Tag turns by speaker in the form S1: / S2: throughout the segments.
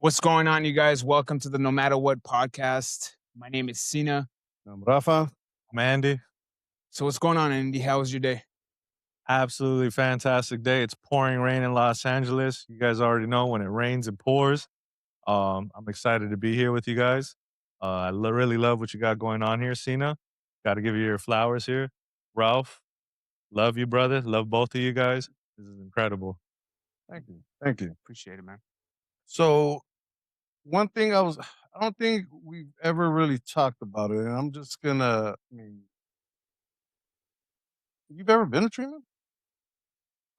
S1: What's going on, you guys? Welcome to the No Matter What podcast. My name is Sina.
S2: Rafa,
S3: Mandy,
S1: So, what's going on, Andy? How was your day?
S3: absolutely fantastic day. It's pouring rain in Los Angeles. You guys already know when it rains, it pours. I'm excited to be here with you guys. Really love what you got going on here, Cena. Got to give you your flowers here. Ralph, love you, brother. Love both of you guys. This is incredible.
S2: thank you. Thank you.
S1: Appreciate it, man.
S2: So, one thing I don't think we've ever really talked about it, and I'm just gonna, you've ever been to treatment?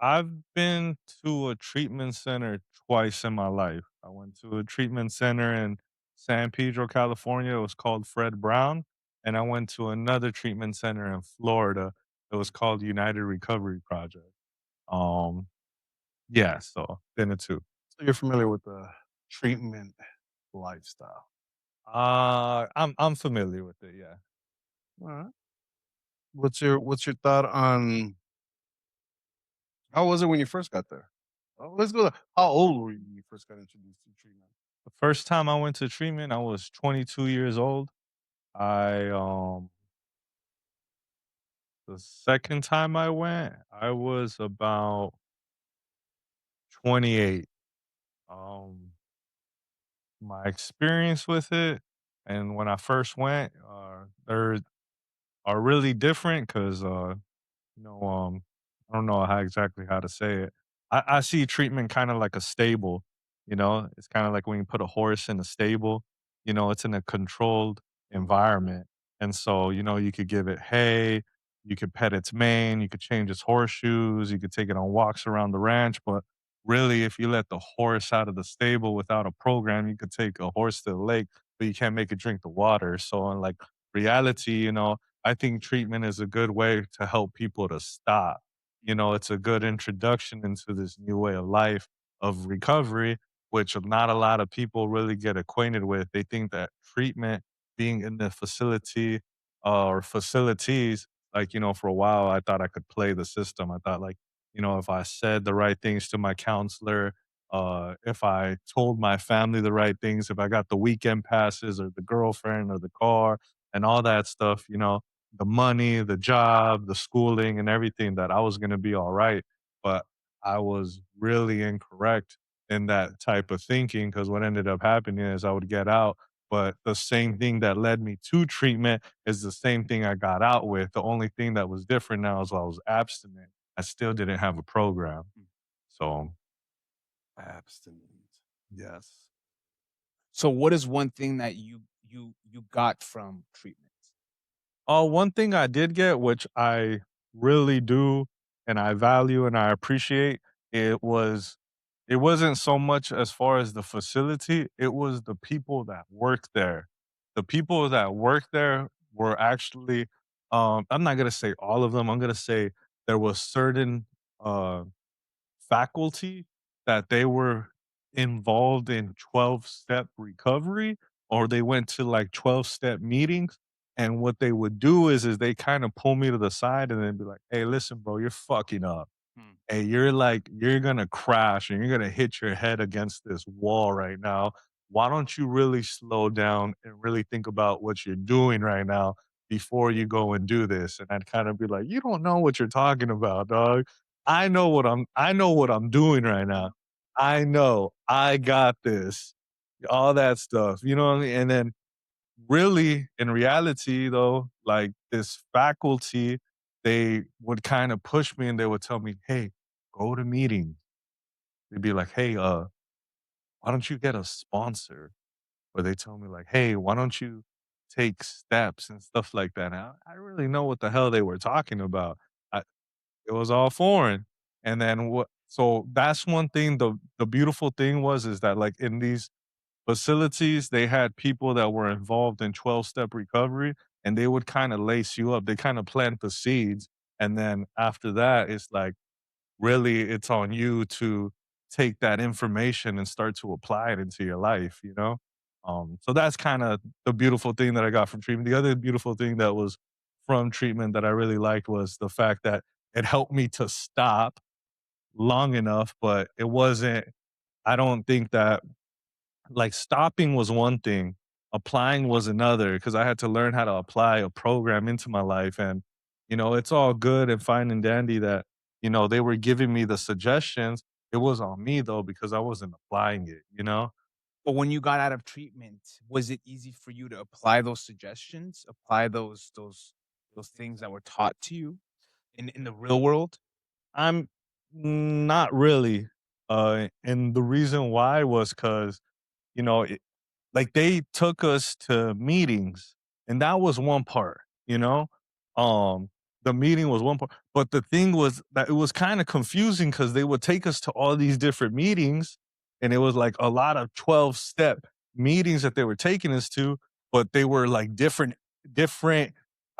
S3: I've been to a treatment center twice in my life. I went to a treatment center in San Pedro, California. It was called Fred Brown. And I went to another treatment center in Florida. It was called United Recovery Project. Um, yeah, so been to two.
S2: So, you're familiar with the treatment lifestyle.
S3: I'm familiar with it, yeah.
S2: All right. What's your thought on how was it when you first got there? Oh, let's go. How old were you when you first got introduced to treatment?
S3: The first time I went to treatment, I was 22 years old. I The second time I went, I was about 28. Um, my experience with it and when I first went, are really different because you know, I don't know how to say it. I see treatment kind of like a stable, you know? It's kind of like when you put a horse in a stable, you know, it's in a controlled environment. And so, you know, you could give it hay, you could pet its mane, you could change its horseshoes, you could take it on walks around the ranch. But really, if you let the horse out of the stable without a program, you could take a horse to the lake, but you can't make it drink the water. So in like reality, you know, I think treatment is a good way to help people to stop. You know, it's a good introduction into this new way of life of recovery, which not a lot of people really get acquainted with. They think that treatment being in the facility or facilities, like, you know, for a while, I thought I could play the system. I thought, like, you know, if I said the right things to my counselor, if I told my family the right things, if I got the weekend passes or the girlfriend or the car and all that stuff, you know, the money, the job, the schooling, and everything that I was gonna be all right, but I was really incorrect in that type of thinking because what ended up happening is I would get out, but the same thing that led me to treatment is the same thing I got out with. The only thing that was different now is I was abstinent. I still didn't have a program. So,
S2: Abstinence. Yes.
S1: So, what is one thing that you got from treatment?
S3: one thing I did get, which I really do and I value and I appreciate, it was it wasn't so much as far as the facility, it was the people that work there. The people that work there were actually I'm not gonna say all of them, I'm gonna say there was certain uh faculty that they were involved in 12-step recovery or they went to like 12-step meetings. And what they would do is they kind of pull me to the side and then be like, hey, listen, bro, you're fucking up.
S1: Hmm.
S3: Hey, you're gonna crash and you're gonna hit your head against this wall right now. Why don't you really slow down and really think about what you're doing right now before you go and do this? And I'd kind of be like, you don't know what you're talking about, dog. I know what I'm doing right now. I know. I got this. All that stuff. You know what I mean? And then really in reality though, like this faculty, they would kind of push me and they would tell me, "Hey, go to meetings." They'd be like, "Hey, why don't you get a sponsor?" Or they tell me like, "Hey, why don't you take steps and stuff like that." And I really know what the hell they were talking about. I, it was all foreign. And then what so that's one thing, the beautiful thing was is that like in these facilities, they had people that were involved in 12-step recovery and they would kind of lace you up. They kind of plant the seeds. And then after that, it's like really it's on you to take that information and start to apply it into your life, you know? So that's kind of the beautiful thing that I got from treatment. The other beautiful thing that was from treatment that I really liked was the fact that it helped me to stop long enough, but it wasn't, I don't think that like stopping was one thing, applying was another because I had to learn how to apply a program into my life. And, it's all good and fine and dandy that, they were giving me the suggestions. It was on me though, because I wasn't applying it.
S1: But when you got out of treatment, was it easy for you to apply those suggestions, apply those things that were taught to you in the real world?
S3: I'm not really. And the reason why was because, you know, like, they took us to meetings, and that was one part, you know? Um, the meeting was one part, but the thing was that it was kinda confusing because they would take us to all these different meetings, and it was, like, a lot of 12-step meetings that they were taking us to, but they were, like, different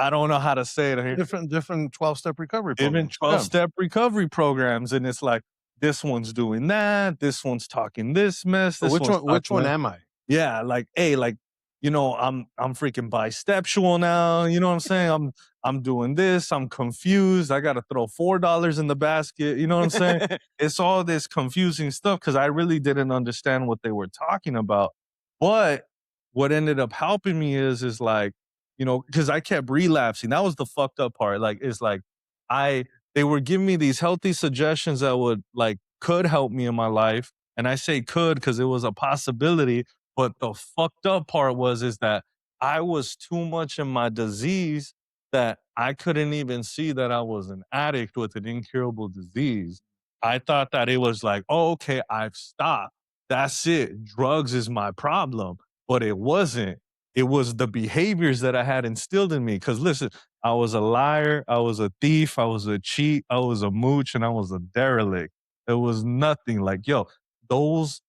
S3: I don't know how to say it here.
S2: Different 12-step recovery
S3: Different
S2: programs. Yeah.
S3: 12-step recovery programs, and it's like, this one's doing that, this one's talking this mess,
S2: So
S3: this one's
S2: which
S3: talking
S2: one
S3: that.
S2: am I?
S3: Yeah, like, hey, like, I'm freaking bisexual now, you know what I'm saying? I'm doing this, I'm confused, I gotta throw $4 in the basket, you know what I'm saying? It's all this confusing stuff because I really didn't understand what they were talking about. But what ended up helping me is like, because I kept relapsing. That was the fucked up part. Like, it's like I they were giving me these healthy suggestions that would like could help me in my life. And I say could because it was a possibility, but the fucked up part is that I was too much in my disease that I couldn't even see that I was an addict with an incurable disease. I thought that it was like, oh, okay, I've stopped. That's it. Drugs is my problem. But it wasn't. It was the behaviors that I had instilled in me. Because listen, I was a liar, I was a thief, I was a cheat, I was a mooch, and I was a derelict. It was nothing like, yo, those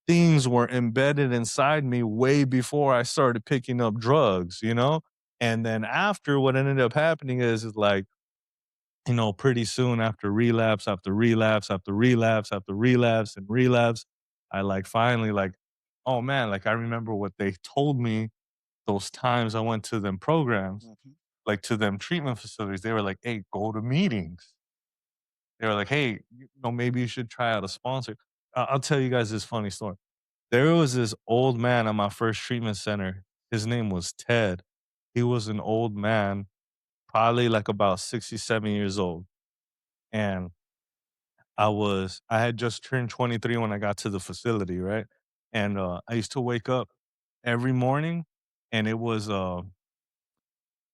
S3: things were embedded inside me way before I started picking up drugs. And then after, what ended up happening is like, pretty soon after relapse, after relapse, after relapse, after relapse and relapse, I like finally like, oh man, like I remember what they told me those times I went to them programs,
S2: Mhm.
S3: like to them treatment facilities. They were like, hey, go to meetings. They were like, hey, maybe you should try out a sponsor. I'll tell you guys this funny story. There was this old man at my first treatment center. His name was Ted. He was an old man, probably like about 67 years old. And I had just turned 23 when I got to the facility, right? And I used to wake up every morning and it was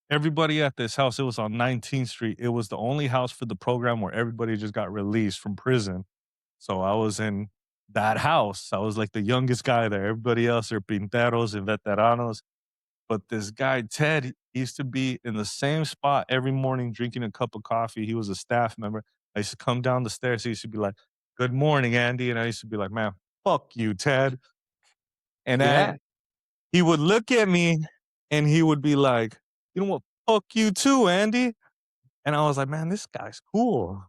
S3: everybody at this house. It was on 19th Street. It was the only house for the program where everybody just got released from prison. So I was in that house. I was like the youngest guy there. Everybody else are pinteros and veteranos. But this guy, Ted, he used to be in the same spot every morning drinking a cup of coffee. He was a staff member. I used to come down the stairs. He used to be like, good morning, Andy. And I used to be like, man, fuck you, Ted. And
S1: Yeah.
S3: he would look at me and he would be like, you know what? Fuck you too, Andy. And I was like, man, this guy's cool.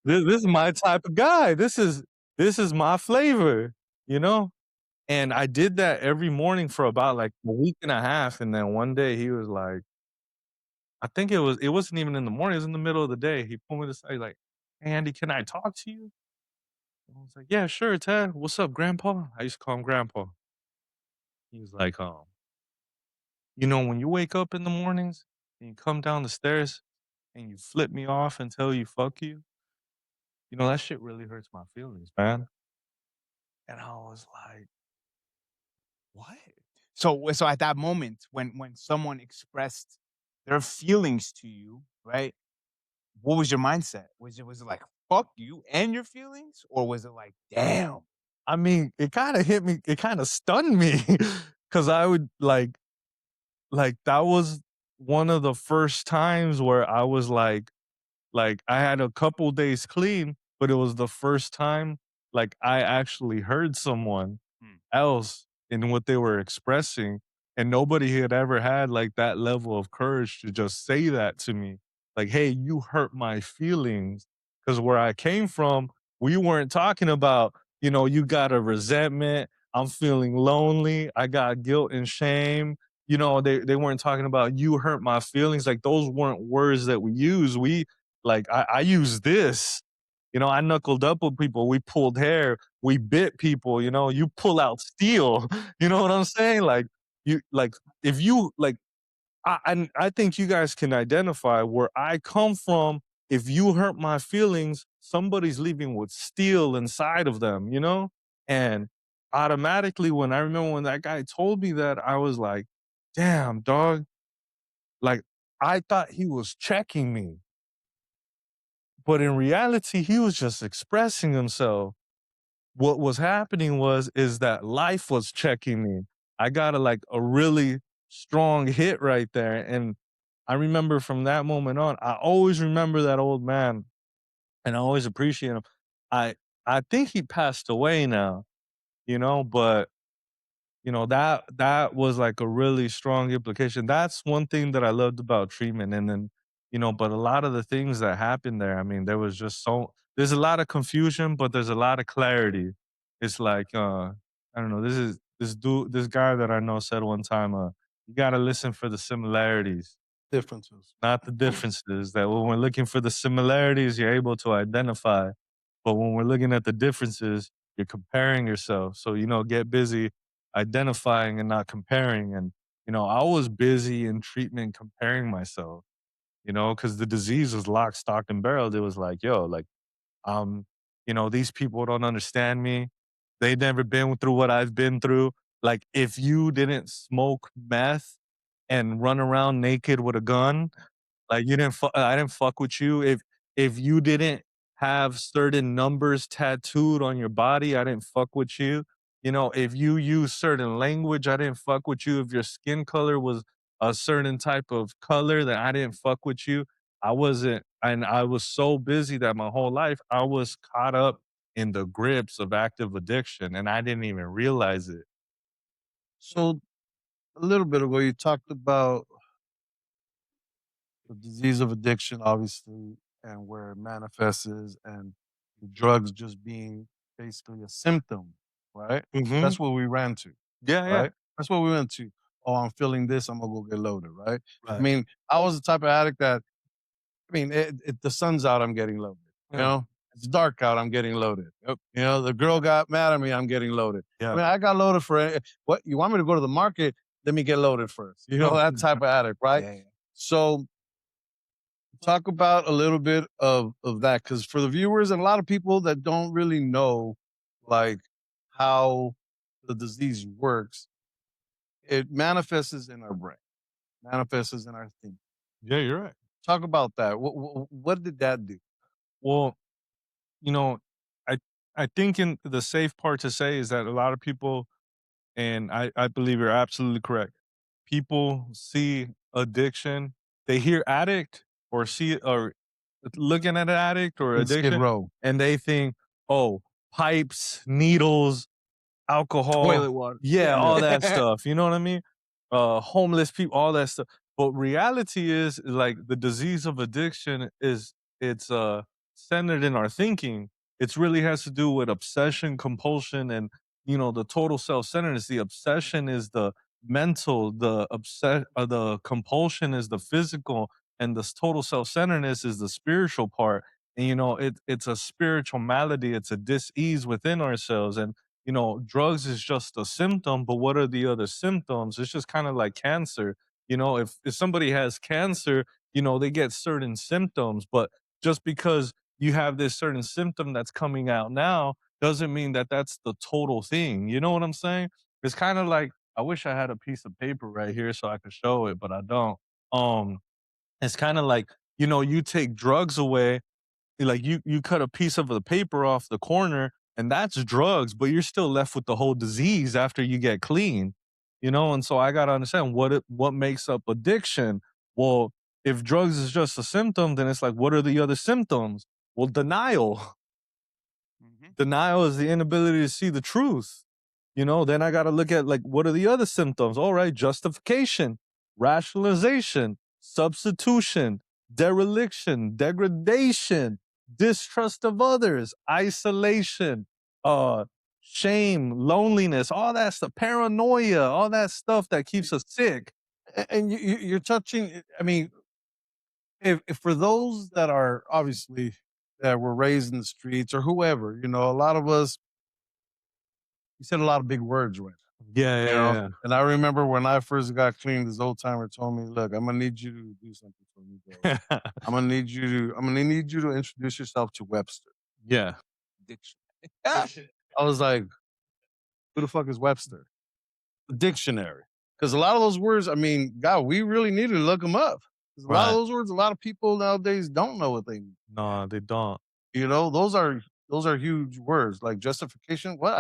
S3: This is my type of guy. This is my flavor, you know? And I did that every morning for about like a week and a half. And then one day he was like, I think it wasn't even in the morning, it was in the middle of the day. He pulled me to say, like, "Hey, Andy, can I talk to you?" And I was like, "Yeah, sure, Ted. What's up, grandpa?" I used to call him grandpa. He was like, when you wake up in the mornings and you come down the stairs and you flip me off and tell you fuck you, that shit really hurts my feelings, man." And I was like, "What?"
S1: So at that moment, when someone expressed their feelings to you, right? What was your mindset? Was it like, "Fuck you and your feelings," or was it like, "Damn"?
S3: I mean, it kinda hit me, it kinda stunned me because I would like, that was one of the first times where I was like, I had a couple days clean, but it was the first time, like, I actually heard someone
S1: Hmm.
S3: else in what they were expressing, and nobody had ever had, like, that level of courage to just say that to me. Like, "Hey, you hurt my feelings," because where I came from, we weren't talking about, "You got a resentment, I'm feeling lonely, I got guilt and shame." They weren't talking about, "You hurt my feelings," like, those weren't words that we use. I use this. You know, I knuckled up with people. We pulled hair. We bit people. You know, you pull out steel. You know what I'm saying? Like you, like if you like, I think you guys can identify where I come from. If you hurt my feelings, somebody's leaving with steel inside of them. You know, and automatically when I remember when that guy told me that, I was like, damn, dog. Like I thought he was checking me, but in reality, he was just expressing himself. What was happening is that life was checking me. I got a really strong hit right there, and I remember from that moment on, I always remember that old man, and I always appreciate him. I I think he passed away now, you know, but that was like a really strong implication. That's one thing that I loved about treatment, and then, but a lot of the things that happened there, I mean, there was just there's a lot of confusion, but there's a lot of clarity. It's like, I don't know, this guy that I know said one time, "You gotta listen for the similarities,
S2: Differences.
S3: not the differences." That when we're looking for the similarities, you're able to identify, but when we're looking at the differences, you're comparing yourself. So, get busy identifying and not comparing. And, I was busy in treatment comparing myself, because the disease was lock, stock, and barreled. It was like, yo, like, um, these people don't understand me. They've never been through what I've been through. Like, if you didn't smoke meth and run around naked with a gun, like, I didn't fuck with you. If you didn't have certain numbers tattooed on your body, I didn't fuck with you. If you use certain language, I didn't fuck with you. If your skin color was a certain type of color, then I didn't fuck with you. I wasn't, and I was so busy that my whole life I was caught up in the grips of active addiction, and I didn't even realize it.
S2: So a little bit ago, you talked about the disease of addiction, obviously, and where it manifests is, and the drugs just being basically a symptom, right?
S3: Hmm.
S2: That's what we ran to,
S3: Yeah, yeah.
S2: right? That's what we went to. Oh, I'm feeling this. I'm gonna go get loaded, right? I
S3: Right.
S2: mean, I was the type of addict that, I mean, the sun's out, I'm getting loaded. You
S3: Yeah.
S2: know, it's dark out, I'm getting loaded.
S3: Yep.
S2: You know, the girl got mad at me, I'm getting loaded. I
S3: Yeah.
S2: mean, I got loaded for what you want me to go to the market? Let me get loaded first. You know, that type of addict, right?
S1: Yeah, yeah.
S2: So talk about a little bit of that, because for the viewers and a lot of people that don't really know like how the disease works, it manifests in our brain, manifests in our thinking.
S3: Yeah, you're right.
S2: Talk about that. What did that do?
S3: Well, you know, I I think in the safe part to say is that a lot of people, and I believe you're absolutely correct. People see addiction, they hear addict or see or looking at an addict or
S2: In Skid
S3: addiction,
S2: Row,
S3: and they think, oh, pipes, needles, alcohol,
S1: Toilet water.
S3: yeah,
S1: Yeah.
S3: all that stuff, you know what I mean? Homeless people, all that stuff. But reality is like the disease of addiction is it's centered in our thinking. It's really has to do with obsession, compulsion, and the total self-centeredness. The obsession is the mental, the compulsion is the physical, and the total self-centeredness is the spiritual part. And it's a spiritual malady, it's a dis-ease within ourselves. And drugs is just a symptom, but what are the other symptoms? It's just kind of like cancer. If somebody has cancer, they get certain symptoms, but just because you have this certain symptom that's coming out now doesn't mean that that's the total thing. You know what I'm saying? It's kind of like, I wish I had a piece of paper right here so I could show it, but I don't. Um, it's kind of like, you take drugs away, like you cut a piece of the paper off the corner, and that's drugs, but you're still left with the whole disease after you get clean. And so I got to understand what makes up addiction. Well, if drugs is just a symptom, then it's like, what are the other symptoms? Well, denial.
S1: Mhm.
S3: Denial is the inability to see the truth. Then I got to look at, like, what are the other symptoms? All right, justification, rationalization, substitution, dereliction, degradation, distrust of others, isolation, uh, shame, loneliness, all that stuff, paranoia, all that stuff that keeps us sick.
S2: and you're touching. I mean, if for those that are obviously that were raised in the streets or whoever, a lot of us, you said a lot of big words right
S3: Yeah,
S2: now,
S3: yeah,
S2: and I remember when I first got clean, this old timer told me, "Look, I'm gonna need you to do something for me, bro.
S3: yeah.
S2: I'm gonna need you to introduce yourself to Webster."
S3: Yeah.
S1: Addiction. Yeah.
S2: I was like, "Who the fuck is Webster?" The dictionary. Because a lot of those words, I mean, God, we really need to look them up. 'Cause a lot of
S3: Right.
S2: those words, a lot of people nowadays don't know what they mean.
S3: No, they don't.
S2: Those are huge words like justification. What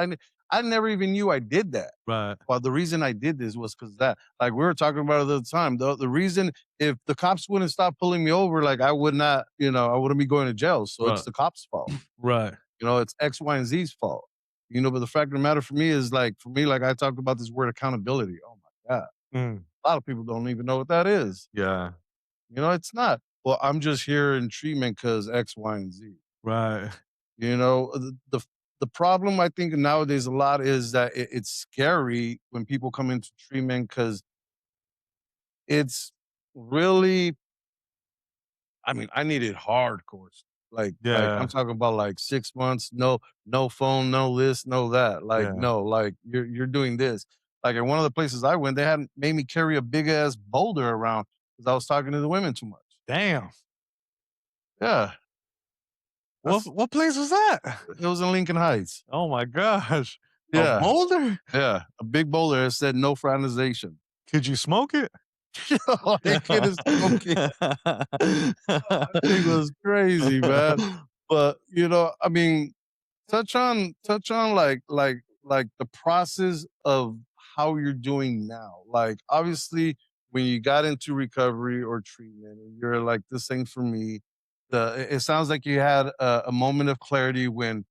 S2: I never even knew I did that.
S3: Right.
S2: Well, the reason I did this was because that, like we were talking about it at the time. The reason, if the cops wouldn't stop pulling me over, like I would not, I wouldn't be going to jail. So it's
S3: Right.
S2: the cops' fault.
S3: Right.
S2: It's X, Y, and Z's fault. But the fact of the matter for me is like, for me, like I talked about this word accountability. Oh my God.
S3: Mm.
S2: A lot of people don't even know what that is.
S3: Yeah.
S2: It's not. Well, I'm just here in treatment because X, Y, and Z.
S3: Right.
S2: The problem I think nowadays a lot is that it's scary when people come into treatment because it's really, I mean, I needed hardcore. Like I'm
S3: Yeah.
S2: talking about like 6 months, no phone, no this, no that. Like,
S3: Yeah.
S2: no, like you're doing this. Like at one of the places I went, they had made me carry a big ass boulder around because I was talking to the women too much.
S3: Damn.
S2: Yeah.
S3: What
S2: That's
S3: what place was that?
S2: It was in Lincoln Heights.
S3: Oh my gosh. A
S2: Yeah.
S3: boulder?
S2: Yeah. A big boulder that said no fraternization.
S3: Could you smoke it?
S2: I couldn't smoke it. That thing was crazy, man. But I mean, touch on like the process of how you're doing now. Like obviously when you got into recovery or treatment and you're like, this ain't for me. It sounds like you had a moment of clarity when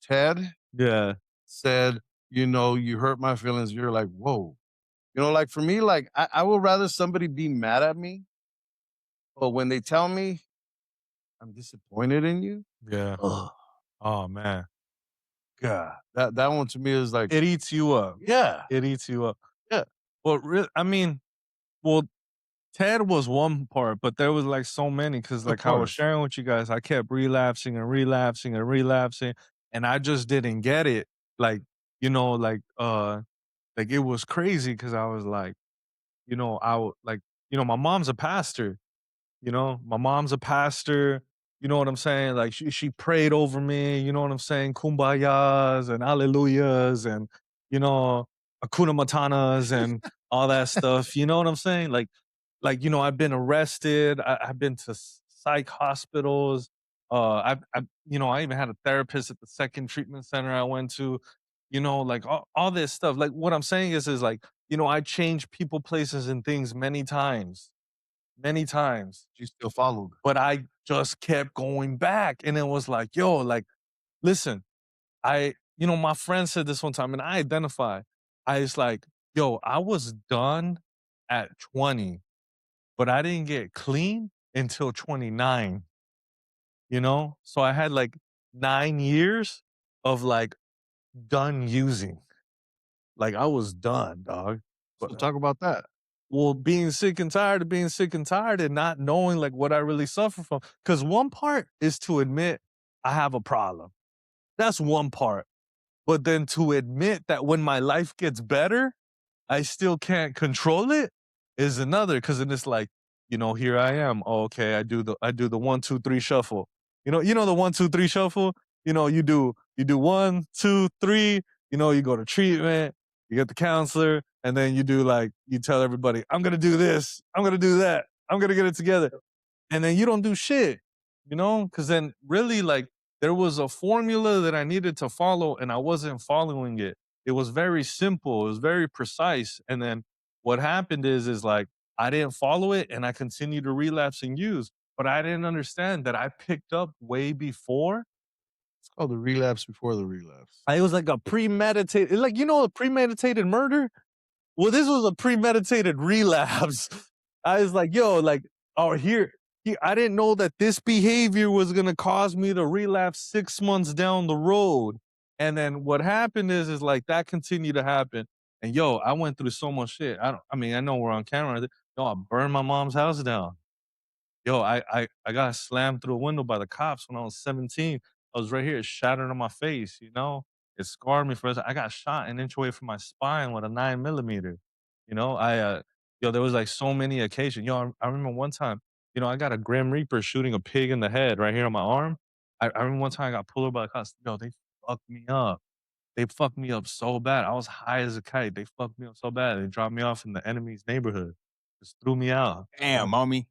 S2: Ted
S3: Yeah.
S2: said, you hurt my feelings. You're like, whoa. Like for me, like I would rather somebody be mad at me, but when they tell me I'm disappointed in you,
S3: Yeah.
S2: ugh,
S3: Oh man.
S2: God, that one to me is like,
S3: It eats you up.
S2: yeah,
S3: It eats you up.
S2: yeah,
S3: Well, I mean, well, Ted was one part, but there was like so many because,
S2: of
S3: like, I was
S2: course.
S3: sharing with you guys, I kept relapsing and relapsing and relapsing, and I just didn't get it. Like, like it was crazy because I was like, my mom's a pastor. My mom's a pastor. You know what I'm saying? Like she prayed over me. You know what I'm saying? Kumbayas and alleluias and you know akuna matanas and all that stuff. You know what I'm saying? I've been arrested. I've been to psych hospitals. I even had a therapist at the second treatment center I went to. Like all this stuff. Like what I'm saying is like I changed people, places, and things many times,
S2: She still followed.
S3: but I just kept going back, and it was like, yo, like, listen, my friend said this one time, and I identify. I was like, yo, I was done at 20, but I didn't get clean until 29. So I had like 9 years of like done using. Like I was done, dog.
S2: So
S3: But
S2: talk about that.
S3: well, being sick and tired of being sick and tired and not knowing like what I really suffer from. Because one part is to admit I have a problem. That's one part. But then to admit that when my life gets better, I still can't control it is another. Because then it's like, here I am. Oh, okay, I do the 1, 2, 3 shuffle. The 1, 2, 3 shuffle. You do 1, 2, 3. You go to treatment, you get the counselor, and then you tell everybody, I'm gonna do this, I'm gonna do that, I'm gonna get it together. And then you don't do shit, because then really like there was a formula that I needed to follow and I wasn't following it. It was very simple, it was very precise. And then what happened is like I didn't follow it and I continued to relapse and use, but I didn't understand that I picked up way before.
S2: It's called the relapse before the relapse.
S3: It was like a premeditated, like, a premeditated murder? Well, this was a premeditated relapse. I was like, yo, like, oh, here, I didn't know that this behavior was going to cause me to relapse 6 months down the road. And then what happened is like that continued to happen. And yo, I went through so much shit. I know we're on camera. Yo, I burned my mom's house down. Yo, I got slammed through a window by the cops when I was 17. I was right here, it shattered on my face, you know? It scarred me for I got shot an inch away from my spine with a 9 millimeter. You know, yo, there was like so many occasions. Yo, I remember one time, you know, I got a Grim Reaper shooting a pig in the head right here on my arm. I remember one time I got pulled over by the cops. Yo, they fucked me up. They fucked me up so bad. I was high as a kite. They fucked me up so bad. They dropped me off in the enemy's neighborhood. Just threw me out.
S1: Damn, homie.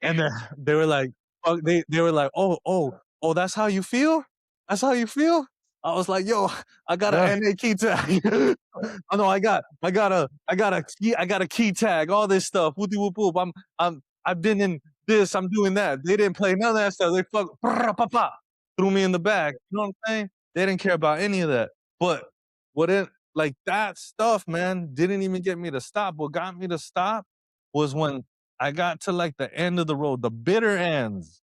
S3: And then they were like, oh, they were like, "Oh, that's how you feel? That's how you feel?" I was like, "Yo, I got an
S2: Yeah.
S3: NA key tag." Oh, no, I got a key tag, all this stuff. Whoop de whoop whoop. I've been in this, I'm doing that. They didn't play none of that stuff. They threw me in the back. You know what I'm saying? They didn't care about any of that. But what it like that stuff, man, didn't even get me to stop. What got me to stop was when I got to, like, the end of the road, the bitter ends,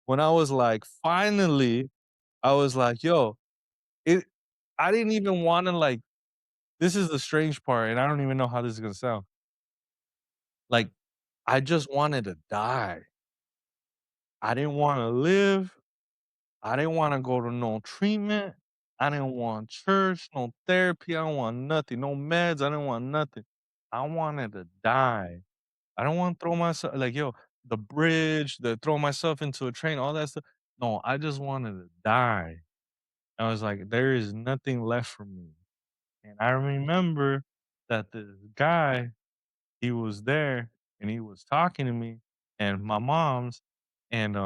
S3: when I was like, finally, I was like, "Yo," it I didn't even wanna, like this is the strange part, and I don't even know how this is gonna sound. Like, I just wanted to die. I didn't wanna live. I didn't wanna go to no treatment. I didn't want church, no therapy. I don't want nothing, no meds. I didn't want nothing. I wanted to die. I don't wanna throw myself like, yo, the bridge, the throw myself into a train, all that stuff. No, I just wanted to die. I was like, there is nothing left for me. And I remember that this guy, he was there and he was talking to me and my mom's, and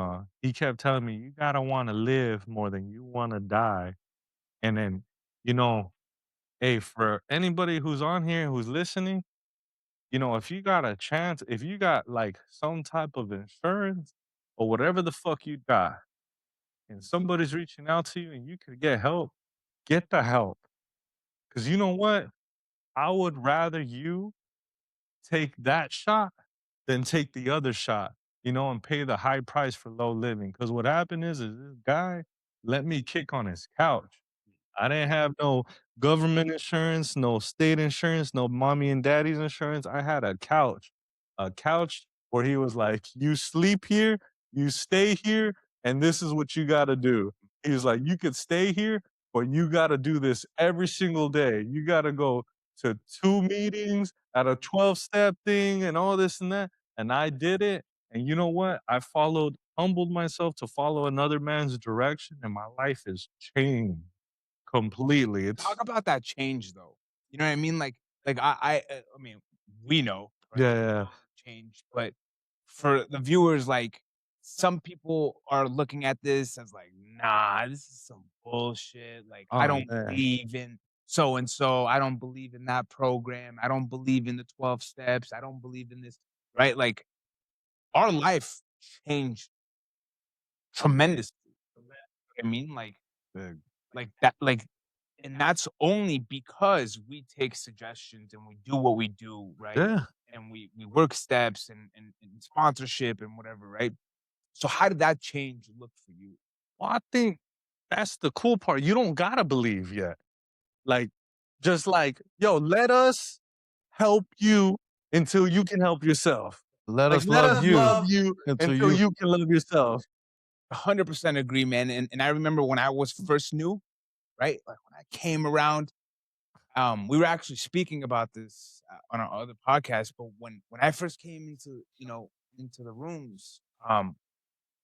S3: he kept telling me, you gotta wanna live more than you wanna die. And then, you know, hey, for anybody who's on here who's listening, you know, if you got a chance, if you got like some type of insurance or whatever the fuck you got, and somebody's reaching out to you and you could get help, get the help. Cause you know what? I would rather you take that shot than take the other shot, you know, and pay the high price for low living. Cause what happened is this guy let me kick on his couch. I didn't have no government insurance, no state insurance, no mommy and daddy's insurance. I had a couch where he was like, "You sleep here, you stay here, and this is what you gotta do." He was like, "You could stay here, but you gotta do this every single day. You gotta go to 2 meetings at a 12-step thing and all this and that." And I did it. And you know what? I humbled myself to follow another man's direction, and my life has changed. Completely,
S1: Talk
S3: it's
S1: about that change though. You know what I mean? I mean, we know, right?
S3: yeah,
S1: We
S3: yeah.
S1: know change, but for the viewers, like some people are looking at this as like, nah, this is some bullshit. Like, I
S3: Oh,
S1: don't
S3: yeah.
S1: believe in so and so. I don't believe in that program. I don't believe in the 12 steps. I don't believe in this, right? Like, our life changed tremendously. You know what I mean,
S2: Big.
S1: like that, like and that's only because we take suggestions and we do what we do, right?
S3: Yeah.
S1: And we work steps and sponsorship and whatever, right? So how did that change look for you?
S3: Well, I think that's the cool part. You don't gotta believe yet. Like, just like, "Yo, let us help you until you can help yourself."
S2: Let
S3: Like,
S2: us
S3: let
S2: love
S3: us
S2: you
S3: love you
S2: until
S3: until
S2: you
S3: you can love yourself.
S1: 100% agree, man. And I remember when I was first new, right? Like when I came around, we were actually speaking about this on our other podcast. But when I first came into into the rooms,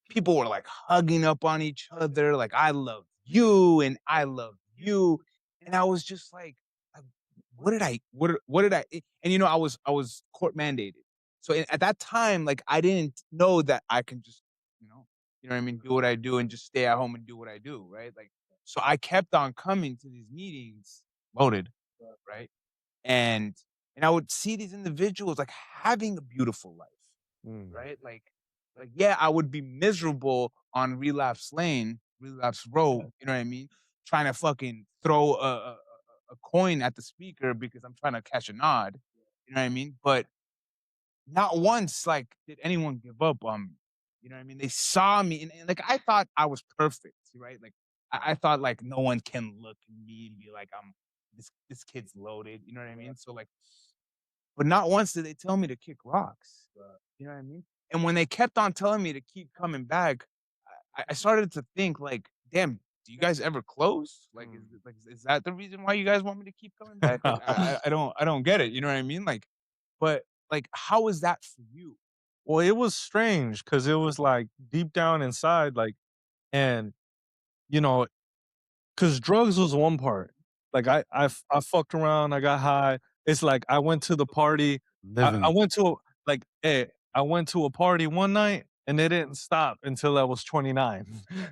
S1: people were like hugging up on each other, like, "I love you and I love you." And I was just like, what did and I was court mandated. So at that time, like I didn't know that I can just, what I mean, do what I do and just stay at home and do what I do, right? Like so I kept on coming to these meetings loaded, right? And and I would see these individuals like having a beautiful life,
S3: Mm.
S1: right? Like, yeah, I would be miserable on relapse lane, relapse road, you know what I mean? Trying to fucking throw a coin at the speaker because I'm trying to catch a nod, you know what I mean? But not once, like, did anyone give up on me, you know what I mean? They saw me and like, I thought I was perfect, right? Like, I thought, like, no one can look at me and be like, this kid's loaded, you know what I mean? So, like but not once did they tell me to kick rocks, you know what I mean? And when they kept on telling me to keep coming back, I started to think like, "Damn, do you guys ever close? Like,
S2: Mm.
S1: is that the reason why you guys want me to keep coming back? Like, I don't get it." You know what I mean? Like, but like, how is that for you?
S3: Well, it was strange because it was, like, deep down inside, like and, you know, cause drugs was one part. Like, I fucked around, I got high. It's like I went to the party. I
S2: Living.
S3: went to a like, I went to a party one night, and they didn't stop until I was 29.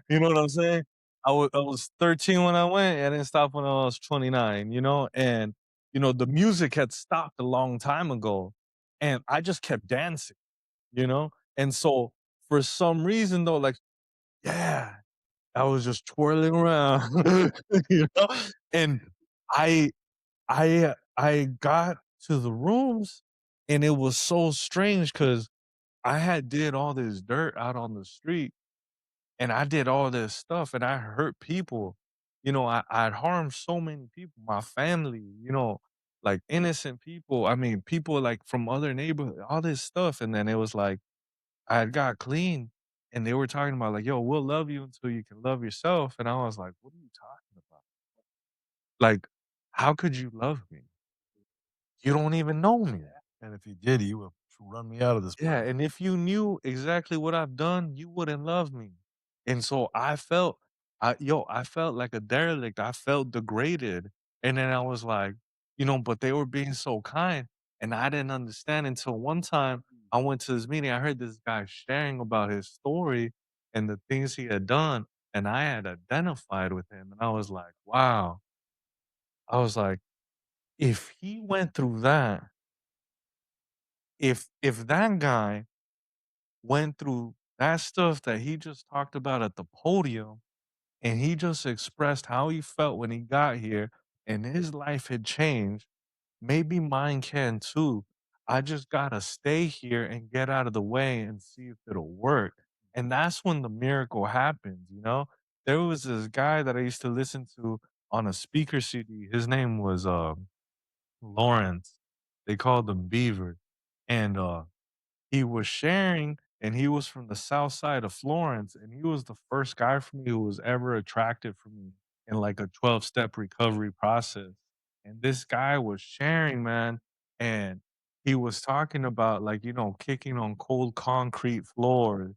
S3: You know what I'm saying? I was 13 when I went, I didn't stop when I was 29, you know? And, the music had stopped a long time ago, and I just kept dancing, you know? And so, for some reason, though, like yeah. I was just twirling around, and I I got to the rooms, and it was so strange because I had did all this dirt out on the street, and I did all this stuff, and I hurt people. I'd harmed so many people, my family, like, innocent people. I mean, people, like, from other neighborhood, all this stuff, and then it was like I had got clean, and they were talking about like, "Yo, we'll love you until you can love yourself," and I was like, "What are you talking about? Like, how could you love me? You don't even know me."
S2: And if you did, you would run me out of this
S3: Yeah,
S2: place.
S3: and if you knew exactly what I've done, you wouldn't love me. And so I felt like a derelict. I felt degraded. And then I was like, but they were being so kind. And I didn't understand until one time I went to this meeting. I heard this guy sharing about his story and the things he had done. And I had identified with him. And I was like, wow. I was like, if he went through that, if that guy went through that stuff that he just talked about at the podium, and he just expressed how he felt when he got here, and his life had changed. Maybe mine can too. I just gotta stay here and get out of the way and see if it'll work. And that's when the miracle happens. There was this guy that I used to listen to on a speaker CD. His name was Lawrence. They called him Beaver. And he was sharing, and he was from the south side of Florence, and he was the first guy for me who was ever attracted for me in, like, a 12-step recovery process, and this guy was sharing, man, and he was talking about, like, kicking on cold concrete floors,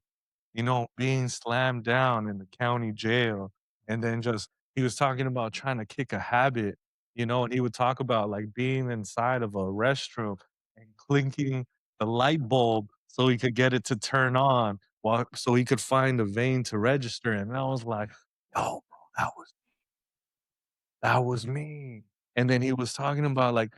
S3: being slammed down in the county jail, and then just he was talking about trying to kick a habit, and he would talk about, like, being inside of a restroom and clinking the light bulb so he could get it to turn on while so he could find a vein to register in, and I was like, "Yo, bro, that was me." And then he was talking about, like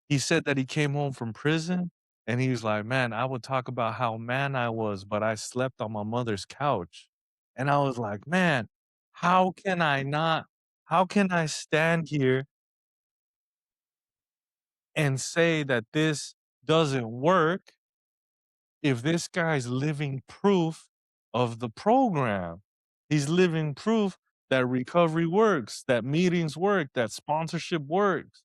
S3: he said that he came home from prison, and he was like, "Man, I would talk about how man I was, but I slept on my mother's couch." And I was like, "Man, how can I not how can I stand here and say that this doesn't work if this guy's living proof of the program? He's living proof that recovery works, that meetings work, that sponsorship works,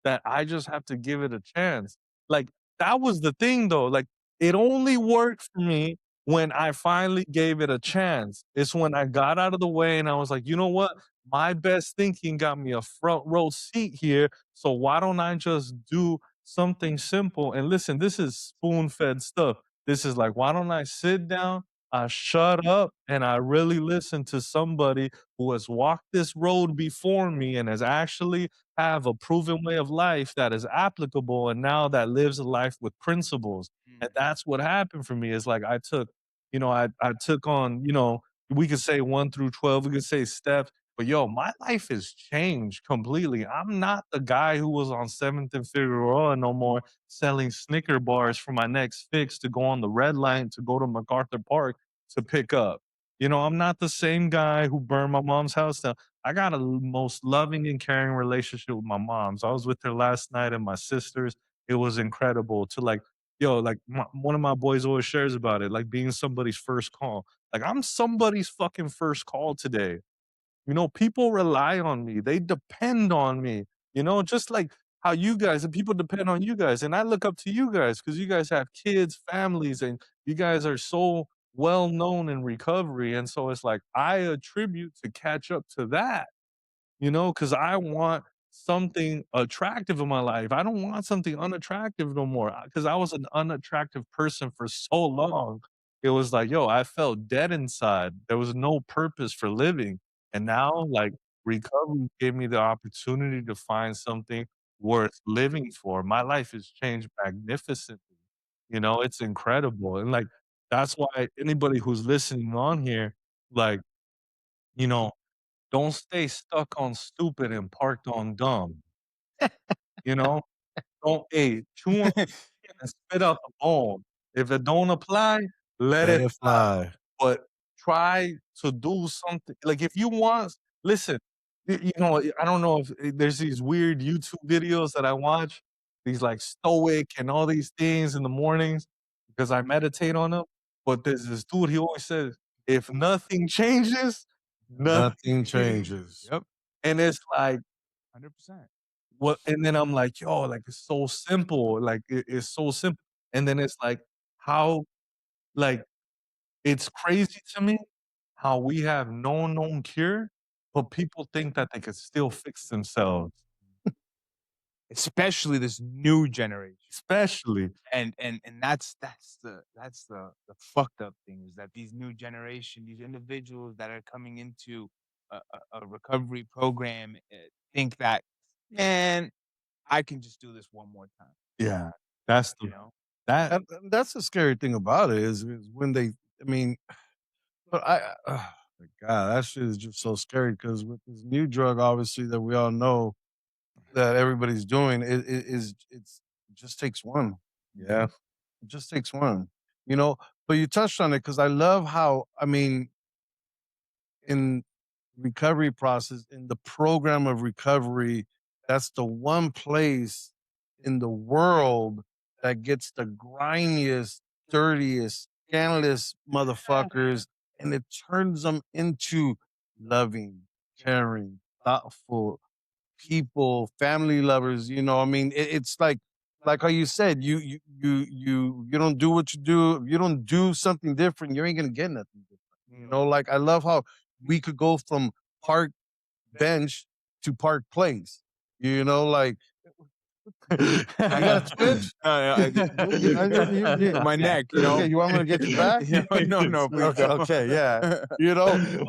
S3: that I just have to give it a chance." Like, that was the thing though. Like, it only worked for me when I finally gave it a chance. It's when I got out of the way and I was like, you know what? My best thinking got me a front row seat here. So why don't I just do something simple? And listen, this is spoon fed stuff. This is like, why don't I sit down, I shut up, and I really listen to somebody who has walked this road before me and has actually have a proven way of life that is applicable and now that lives a life with principles. And
S1: Mm,
S3: that's what happened for me. Is like I took on, we could say 1 through 12, we could say steps, but yo, my life has changed completely. I'm not the guy who was on 7th and Figueroa no more selling Snicker bars for my next fix to go on the red line to go to MacArthur Park to pick up. I'm not the same guy who burned my mom's house down. I got a most loving and caring relationship with my moms. I was with her last night and my sisters. It was incredible to like, like one of my boys always shares about it, like being somebody's first call. Like, I'm somebody's fucking first call today. People rely on me. They depend on me, just like how you guys and people depend on you guys. And I look up to you guys because you guys have kids, families, and You guys are so well known in recovery, and so it's like I attribute to catch up to that. Because I want something attractive in my life. I don't want something unattractive no more. Because I was an unattractive person for so long. It was like, yo, I felt dead inside. There was no purpose for living. And now, like, recovery gave me the opportunity to find something worth living for. My life has changed magnificently. It's incredible. And like, that's why anybody who's listening on here, like, you know, don't stay stuck on stupid and parked on dumb, you know? Don't chew on and spit out the bone. If it don't apply, let
S2: Let
S3: it
S2: it
S3: fly,
S2: fly.
S3: but try to do something like, if you want listen, I don't know if there's these weird YouTube videos that I watch, these, like, stoic and all these things in the mornings because I meditate on them, but there's this dude, he always says, "If nothing changes, nothing
S2: Nothing
S3: changes."
S2: changes.
S1: Yep,
S3: And it's like,
S1: 100%.
S3: what and then I'm like, "Yo, like, it's so simple, like, it's so simple." And then it's like, how like, it's crazy to me how we have no known cure, but people think that they could still fix themselves,
S1: Especially this new generation.
S3: especially.
S1: And that's the fucked up thing is that these new generation, these individuals that are coming into a recovery program, think that, "Man, I can just do this one more time,"
S3: Yeah, that's
S1: you
S3: the
S1: know?
S3: that
S2: And that's the scary thing about it is when they, I mean, but my God, that shit is just so scary because with this new drug, obviously, that we all know that everybody's doing, it just takes one.
S3: yeah,
S2: It just takes one, you know. But you touched on it because I love how, I mean, in recovery process, in the program of recovery, that's the one place in the world that gets the grimiest, dirtiest, scandalous motherfuckers, and it turns them into loving, caring, thoughtful people, family lovers. I mean, it's like how you said, you don't do what you do. If you don't do something different, you ain't gonna get nothing different. Like I love how we could go from park bench to park place. Like you got a twitch.
S1: No, my neck,
S2: Okay, you want me to get your back?
S1: No, please
S2: Okay,
S1: don't.
S2: okay, yeah.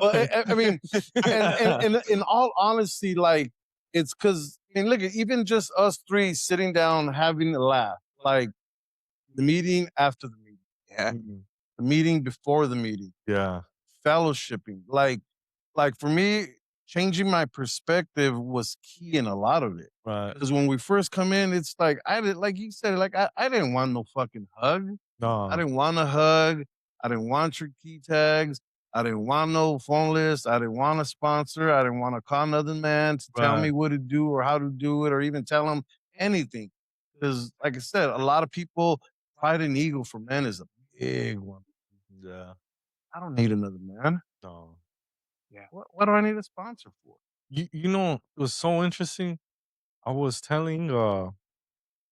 S2: Well, I mean, and in all honesty, like it's because I mean, look, even just us three sitting down having a laugh, like the meeting after the meeting,
S1: Yeah.
S3: mhm,
S2: the meeting before the meeting,
S3: yeah,
S2: fellowshipping, like for me, changing my perspective was key in a lot of it.
S3: right.
S2: Because when we first come in, it's like I did, like you said, like I didn't want no fucking hug. I
S3: No,
S2: didn't want a hug. I didn't want your key tags. I didn't want no phone list. I didn't want a sponsor. I didn't want to call another man to tell
S3: right,
S2: me what to do or how to do it or even tell him anything. Because, like I said, a lot of people, pride and ego for men is a big one.
S3: yeah,
S2: I don't need another man.
S3: no.
S1: Yeah.
S2: What do I need a sponsor for?
S3: It was so interesting? I was telling,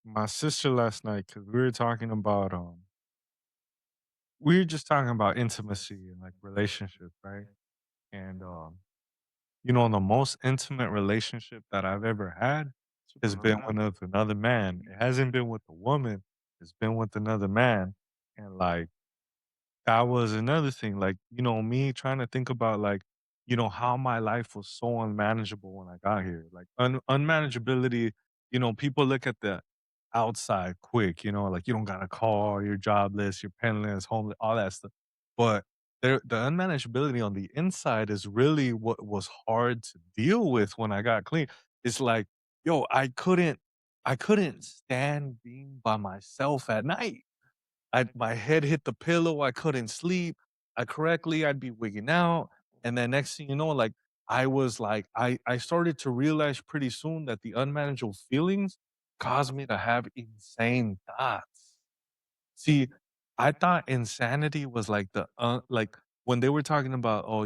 S3: my sister last night because we were just talking about intimacy and, like, relationships, right? And, the most intimate relationship that I've ever had has been with another man. It hasn't been with a woman, it's been with another man, and, like, that was another thing, like, me trying to think about, like, how my life was so unmanageable when I got here. Like, unmanageability, people look at the outside quick, like, you don't got a car, you're jobless, you're penniless, homeless, all that stuff. But the unmanageability on the inside is really what was hard to deal with when I got clean. It's like, yo, I couldn't stand being by myself at night. My head hit the pillow, I couldn't sleep, I'd be wigging out, and then next thing you know, like, I was like I started to realize pretty soon that the unmanageable feelings caused me to have insane thoughts. See, I thought insanity was like when they were talking about, "Oh,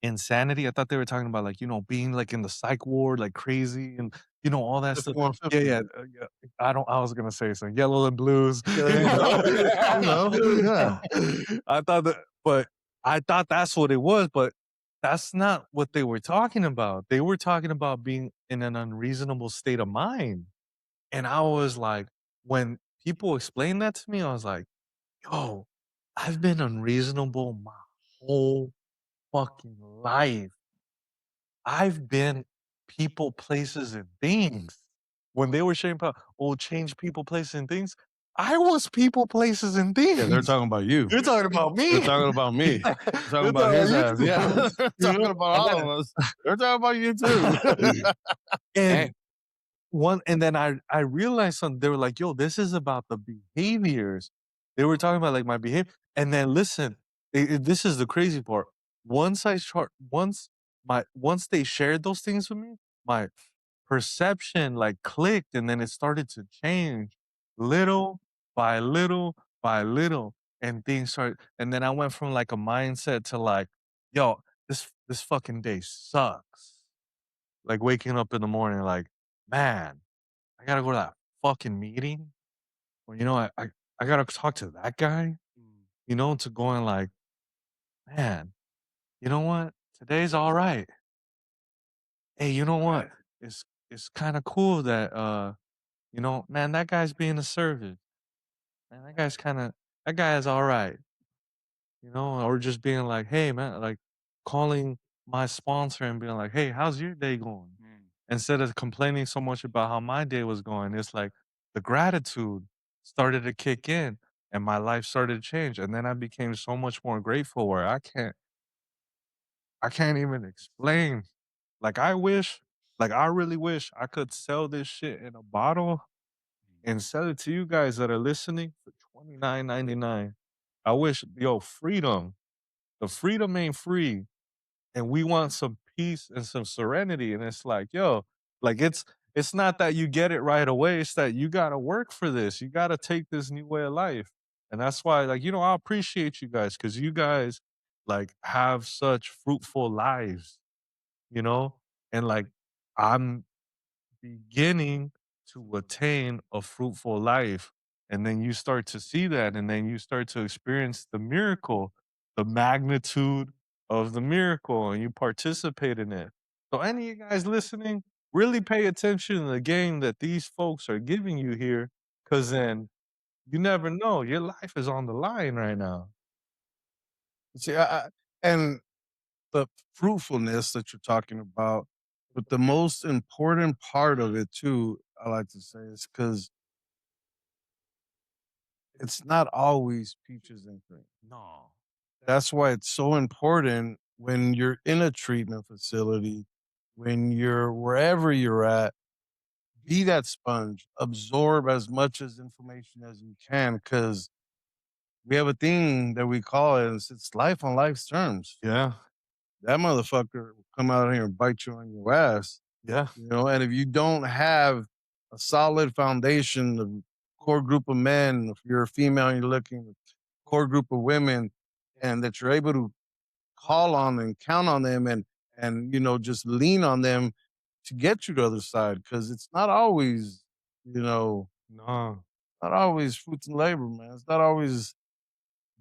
S3: insanity. I thought they were talking about, like, being, like, in the psych ward, like, crazy and, all that stuff. Yeah,
S2: 5150.
S3: yeah, yeah. I was gonna say some Yellow and Blues,
S2: Yeah, there you go. You know, yeah.
S3: I thought that but I thought that's what it was, but that's not what they were talking about. They were talking about being in an unreasonable state of mind, and I was like when people explained that to me, I was like, "Yo, I've been unreasonable my whole fucking life. I've been people, places, and things." When they were sharing about, "Oh, change people, places, and things," I was people, places, and
S2: Yeah, they're
S3: things.
S2: talking about you.
S3: You're talking about
S2: They're
S3: me.
S2: talking about me.
S3: They're
S2: They're talking
S3: talking
S2: about
S3: about
S2: his
S3: you
S2: ass. Yeah.
S3: too.
S2: They're talking about
S3: And
S2: all
S3: then
S2: of us. They're talking about you too.
S3: and
S1: Hey,
S3: and then I realized something. They were like, "Yo, this is about the behaviors." They were talking about, like, my behavior, and then listen, this is the crazy part. Once they shared those things with me, my perception, like, clicked, and then it started to change little by little by little, and things started and then I went from, like, a mindset to, like, "Yo, this fucking day sucks." Like, waking up in the morning, like, "Man, I gotta go to that fucking meeting," or, I gotta talk to that guy," to going like, "Man, you know what? Today's alright. Hey, you know what? It's kinda cool that, man, that guy's being a service. Man, that guy is alright," or just being like, "Hey, man," like, calling my sponsor and being like, "Hey, how's your day going?"
S1: mm,
S3: Instead of complaining so much about how my day was going, it's like the gratitude started to kick in and my life started to change. And then I became so much more grateful where I can't even explain. Like I really wish I could sell this shit in a bottle and sell it to you guys that are listening for 29.99. I wish, yo, freedom. The freedom ain't free, and we want some peace and some serenity. And it's like, yo, like it's not that you get it right away. It's that you gotta work for this. You gotta take this new way of life. And that's why, like, I appreciate you guys because you guys like have such fruitful lives, you know? And like I'm beginning to attain a fruitful life. And then you start to see that, and then you start to experience the miracle, the magnitude of the miracle, and you participate in it. So, any of you guys listening, really pay attention to the game that these folks are giving you here, because then you never know. Your life is on the line right now.
S2: See, and the fruitfulness that you're talking about, but the most important part of it too, I like to say, is because it's not always peaches and cream.
S3: No.
S2: That's why it's so important when you're in a treatment facility, when you're wherever you're at, be that sponge, absorb as much as information as you can, because we have a thing that we call it, it's life on life's terms.
S3: Yeah.
S2: That motherfucker will come out here and bite you on your ass,
S3: Yeah.
S2: and if you don't have a solid foundation of core group of men, if you're a female and you're looking, core group of women, and that you're able to call on and count on them and just lean on them to get you to the other side, because it's not always, you know,
S3: No.
S2: not always fruits and labor, man. It's not always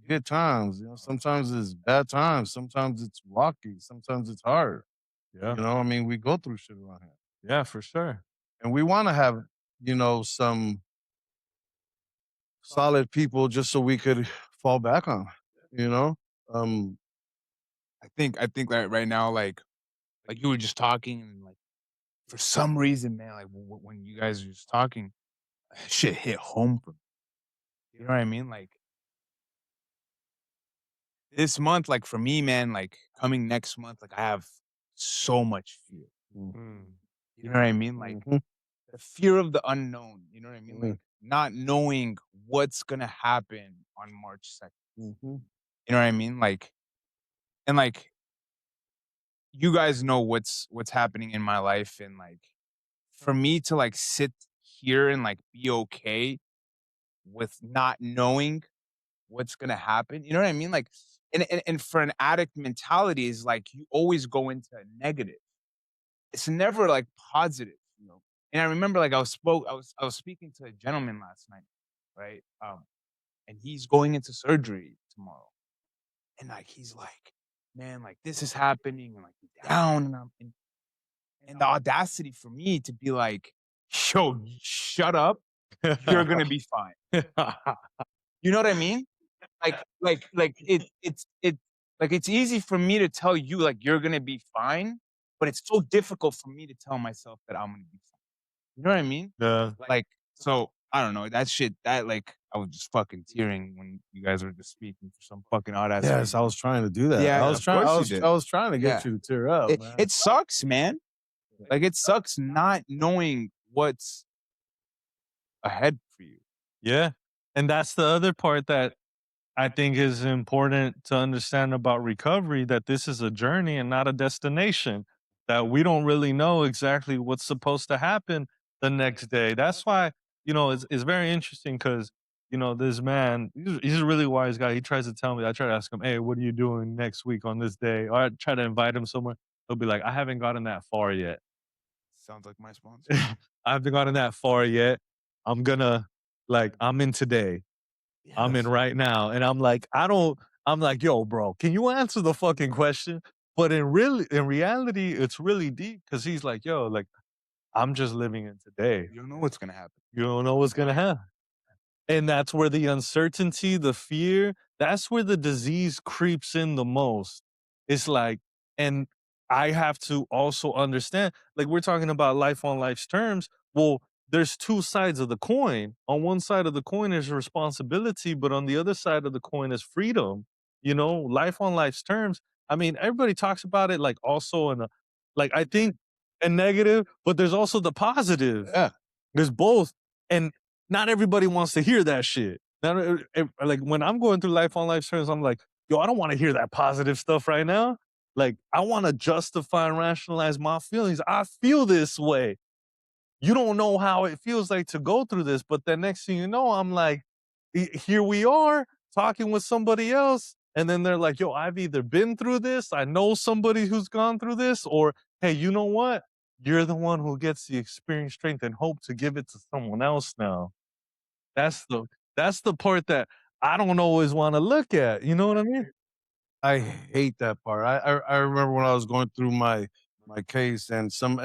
S2: good times. Sometimes it's bad times. Sometimes it's rocky. Sometimes it's hard.
S3: Yeah.
S2: I mean, we go through shit around here,
S3: Yeah, for sure.
S2: and we want to have, some solid people just so we could fall back on. You know, um,
S1: I think that right now, like you were just talking, and like for some reason, man, like when you guys were just talking, shit hit home for me. You know what I mean? Like this month, like for me, man, like coming next month, like I have so much fear.
S2: mm,
S3: Mm.
S1: You know what I mean? Like
S2: mhm,
S1: the fear of the unknown. You know what I mean?
S2: mm,
S1: Like not knowing what's gonna happen on March 2nd.
S2: mhm,
S1: You know what I mean? Like and like you guys know what's happening in my life, and like for me to like sit here and like be okay with not knowing what's gonna happen. You know what I mean? Like And for an addict mentality is like you always go into a negative. It's never like positive, you know. And I remember like I was speaking to a gentleman last night, right? And he's going into surgery tomorrow. And like he's like, man, like this is happening and like down and the audacity for me to be like, yo, shut up. You're gonna be fine. You know what I mean? Like like it's easy for me to tell you like you're gonna be fine, but it's so difficult for me to tell myself that I'm gonna be fine. You know what I mean?
S3: Yeah.
S1: Like, so I don't know that shit. That like I was just fucking tearing when you guys were just speaking for some fucking audacity.
S2: Yes, I was trying to do that.
S1: Yeah, of course you did.
S2: I was trying to get
S1: Yeah,
S2: you to tear up, man.
S1: it sucks, man. Like it sucks not knowing what's ahead for you.
S3: Yeah. And that's the other part that I think is important to understand about recovery, that this is a journey and not a destination, that we don't really know exactly what's supposed to happen the next day. That's why, it's very interesting because, this man, he's a really wise guy. He tries to tell me, I try to ask him, hey, what are you doing next week on this day? Or I try to invite him somewhere. He'll be like, I haven't gotten that far yet.
S1: Sounds like my sponsor.
S3: I haven't gotten that far yet. I'm gonna, I'm in today. I'm in
S1: Yes.
S3: right now. And I'm like, yo, bro, can you answer the fucking question? But in reality, it's really deep because he's like, yo, like, I'm just living in today.
S1: You don't know what's gonna happen.
S3: You don't know what's gonna happen. And that's where the uncertainty, the fear, that's where the disease creeps in the most. It's like, and I have to also understand, like we're talking about life on life's terms. Well, there's two sides of the coin. On one side of the coin is responsibility, but on the other side of the coin is freedom. Life on life's terms. I mean, everybody talks about it like also in a, like I think a negative, but there's also the positive.
S2: Yeah.
S3: There's both. And not everybody wants to hear that shit. Like when I'm going through life on life terms, I'm like, yo, I don't want to hear that positive stuff right now. Like, I want to justify and rationalize my feelings. I feel this way. You don't know how it feels like to go through this, but the next thing you know, I'm like, here we are talking with somebody else. And then they're like, yo, I've either been through this, I know somebody who's gone through this, or hey, you know what? You're the one who gets the experience, strength, and hope to give it to someone else now. That's the part that I don't always wanna look at, you know what I mean?
S2: I hate that part. I remember when I was going through my case and some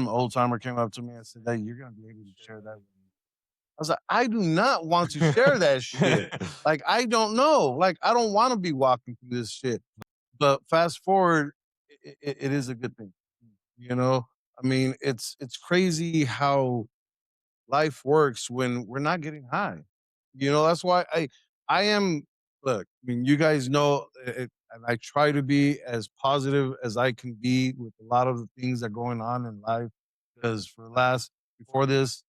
S2: old timer came up to me and said, "Hey, you're gonna be able to share that with me." I was like, "I do not want to share that shit. Like, I don't know. Like, I don't want to be walking through this shit." But fast forward, it is a good thing. You know, I mean, it's crazy how life works when we're not getting high. That's why I am look, I mean, you guys know it, and I try to be as positive as I can be with a lot of the things that are going on in life. Because before this,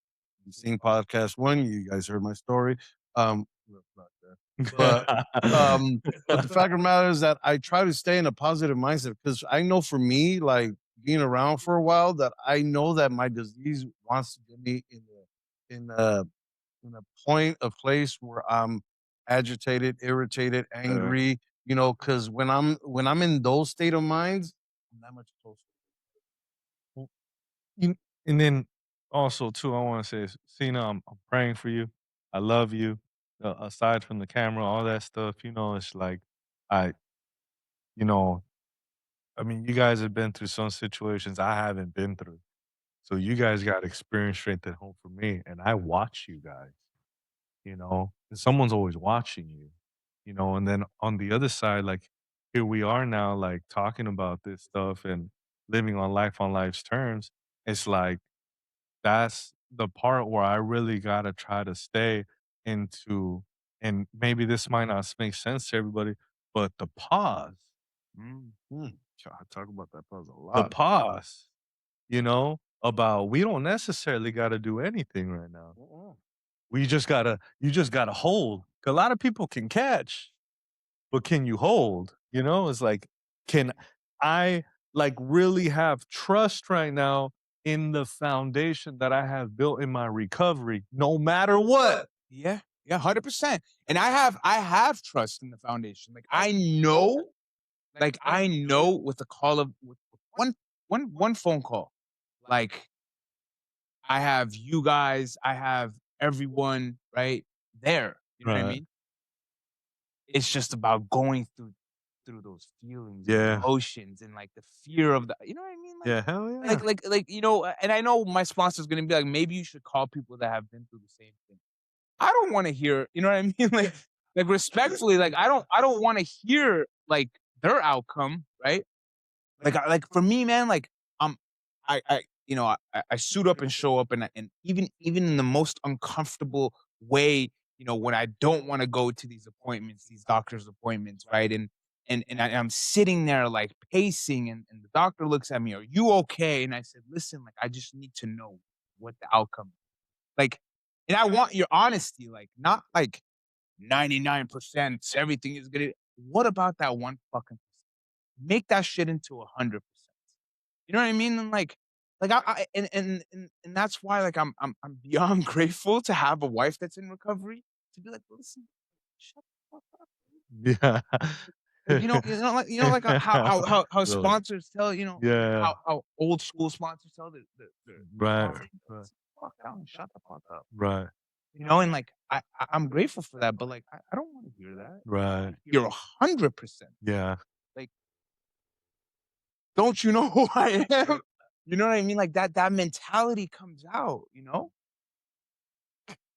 S2: you've seen podcast one, you guys heard my story. Um but but the fact of the matter is that I try to stay in a positive mindset because I know for me, like being around for a while, that I know that my disease wants to get me in a in a point, a place where I'm agitated, irritated, angry, because when I'm in those state of minds, I'm that much closer.
S3: Well, and then also too, I wanna say, Cena, I'm praying for you. I love you. Aside from the camera, all that stuff, it's like I you know, I mean, you guys have been through some situations I haven't been through. So you guys got experience, strength, and hope for me, and I watch you guys. And someone's always watching you, and then on the other side, like here we are now, like talking about this stuff and living on life's terms. It's like that's the part where I really gotta try to stay into, and maybe this might not make sense to everybody, but the pause,
S1: Mm.
S2: I talk about that pause a
S3: the
S2: lot.
S3: pause, about we don't necessarily gotta do anything right now.
S2: Mm-mm.
S3: You just gotta hold. A lot of people can catch, but can you hold? It's like, can I like really have trust right now in the foundation that I have built in my recovery, no matter what?
S1: Yeah. Yeah, 100%. And I have trust in the foundation. I know with the call of with one phone call, like, I have you guys, I have everyone, right, there, you know what I
S3: Right.
S1: mean? It's just about going through those feelings and
S3: Yeah.
S1: emotions and, like, the fear of the you know what I mean?
S3: Yeah, hell yeah.
S1: And I know my sponsor's gonna be like, "Maybe you should call people that have been through the same thing." I don't wanna hear you know what I mean? Like, respectfully, like, I don't wanna hear, like, their outcome, right? Like, for me, man, like, um, I suit up and show up, and even in the most uncomfortable way, when I don't wanna go to these appointments, these doctor's appointments, right? I'm sitting there, like, pacing, and the doctor looks at me, "Are you okay?" And I said, "Listen, like, I just need to know what the outcome is." Like, and I want your honesty, like, not like 99%, everything is good. What about that one fucking percent? Make that shit into 100%. You know what I mean? And and that's why like I'm beyond grateful to have a wife that's in recovery to be like, listen, shut the fuck up.
S3: Yeah.
S1: Like, like how
S3: Really.
S1: sponsors tell,
S3: Yeah.
S1: how old school sponsors tell their
S3: Right.
S1: clients,
S3: Right.
S1: "Sit the fuck down and shut the fuck up."
S3: Right.
S1: And like I'm grateful for that, but like I don't want to hear that.
S3: Right.
S1: You're 100%.
S3: Yeah.
S1: Like, don't you know who I am? You know what I mean? Like that mentality comes out.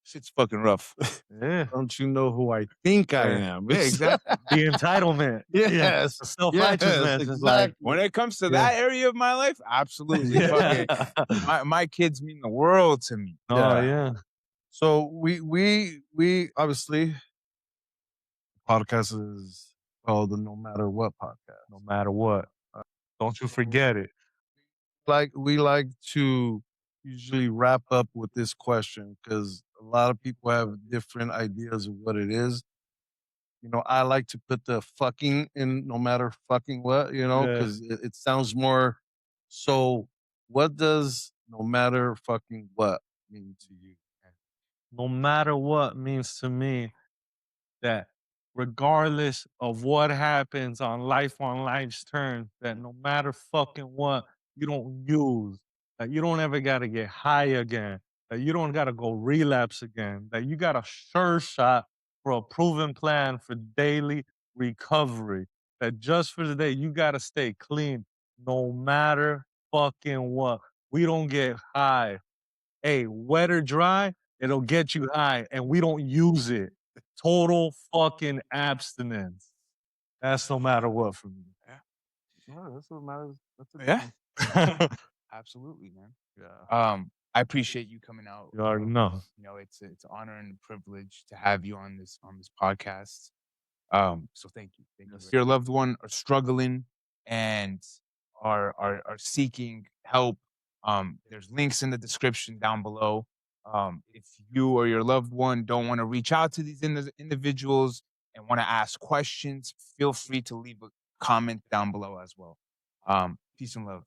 S1: Shit's fucking rough.
S3: Yeah.
S2: Don't you know who I think I
S3: Yeah.
S2: am?
S1: Yeah, exactly.
S3: The entitlement. Yeah.
S2: Yes,
S3: The
S2: yes,
S3: self-righteousness is like,
S1: When
S2: exactly.
S1: it comes to
S3: yeah.
S1: that area of my life, absolutely.
S3: Yeah.
S1: Fucking my kids mean the world to me.
S3: Oh,
S2: Yeah.
S3: yeah.
S2: So we obviously podcast is called the No Matter What podcast.
S3: No matter what. Don't you forget it.
S2: Like we like to usually wrap up with this question because a lot of people have different ideas of what it is. I like to put the fucking in no matter fucking what,
S3: Yeah.
S2: because it sounds more. So, what does no matter fucking what mean to you?
S3: No matter what means to me that regardless of what happens on life's terms, that no matter fucking what, you don't use, that you don't ever gotta get high again, that you don't gotta go relapse again, that you got a sure shot for a proven plan for daily recovery, that just for the day you gotta stay clean no matter fucking what. We don't get high. Hey, wet or dry, it'll get you high, and we don't use it. Total fucking abstinence. That's no matter what for me.
S1: Yeah.
S3: Yeah, that's what matters. That's a good
S1: Yeah.
S3: one.
S1: Absolutely, man.
S3: Yeah,
S1: I appreciate you coming out.
S3: you already know.
S1: It's an honor and a privilege to have you on this podcast. So thank you. Thank you.
S3: Yes.
S1: If your loved one are struggling and are seeking help, there's links in the description down below. If you or your loved one don't want to reach out to these individuals and want to ask questions, feel free to leave a comment down below as well. Peace and love.